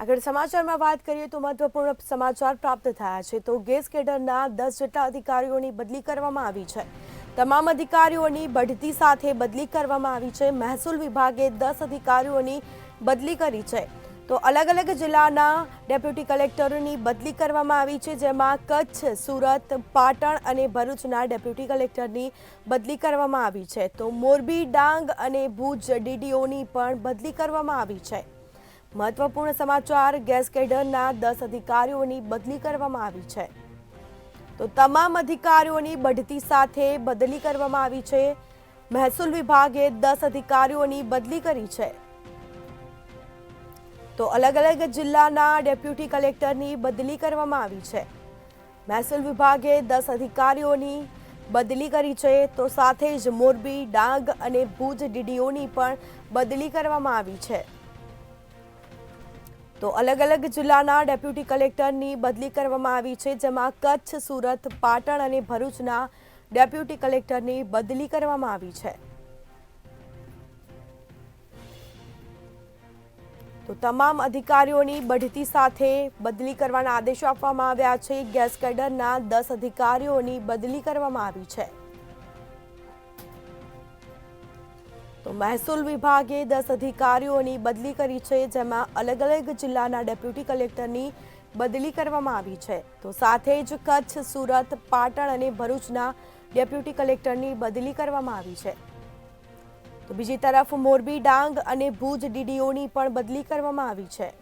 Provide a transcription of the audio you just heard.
આગળ સમાચારમાં વાત કરીએ તો મહત્વપૂર્ણ સમાચાર પ્રાપ્ત થયા છે તો ગેસ કેડરના 10 જેટલા અધિકારીઓની બદલી કરવામાં આવી છે। તમામ અધિકારીઓની બઢતી સાથે બદલી કરવામાં આવી છે। મહેસૂલ વિભાગે 10 અધિકારીઓની બદલી કરી છે તો અલગ અલગ જિલ્લાના ડેપ્યુટી કલેક્ટરોની બદલી કરવામાં આવી છે, જેમાં કચ્છ, સુરત, પાટણ અને ભરૂચના ડેપ્યુટી કલેક્ટરની બદલી કરવામાં આવી છે તો મોરબી, ડાંગ અને ભુજ ડીડીઓની પણ બદલી કરવામાં આવી છે। મહત્વપૂર્ણ સમાચાર, ગેસ કેડરના 10 અધિકારીઓની બદલી કરવામાં આવી છે તો તમામ અધિકારીઓની બઢતી સાથે બદલી કરવામાં આવી છે। મહેસૂલ વિભાગે 10 અધિકારીઓની બદલી કરી છે તો અલગ અલગ જિલ્લાના ડેપ્યુટી કલેક્ટરની બદલી કરવામાં આવી છે। મહેસૂલ વિભાગે 10 અધિકારીઓની બદલી કરી છે તો સાથે જ મોરબી, ડાંગ અને ભુજ ડીડીઓની પણ બદલી કરવામાં આવી છે તો અલગ અલગ જિલ્લાના ડેપ્યુટી કલેક્ટરની બદલી કરવામાં આવી છે, જેમાં કચ્છ, સુરત, પાટણ અને ભરૂચના ડેપ્યુટી કલેક્ટરની બદલી કરવામાં આવી છે તો તમામ અધિકારીઓની બઢતી સાથે બદલી કરવાના આદેશો આપવામાં આવ્યા છે। ગેસ કેડરના 10 અધિકારીઓની બદલી કરવામાં આવી છે તો મહેસૂલ વિભાગે 10 અધિકારીઓની બદલી કરી છે, જેમાં અલગ અલગ જિલ્લાના ડેપ્યુટી કલેક્ટરની બદલી કરવામાં આવી છે તો સાથે જ કચ્છ, સુરત, પાટણ અને ભરૂચના ડેપ્યુટી કલેક્ટરની બદલી કરવામાં આવી છે તો બીજી તરફ મોરબી, ડાંગ અને ભુજ ડીડીઓની પણ બદલી કરવામાં આવી છે।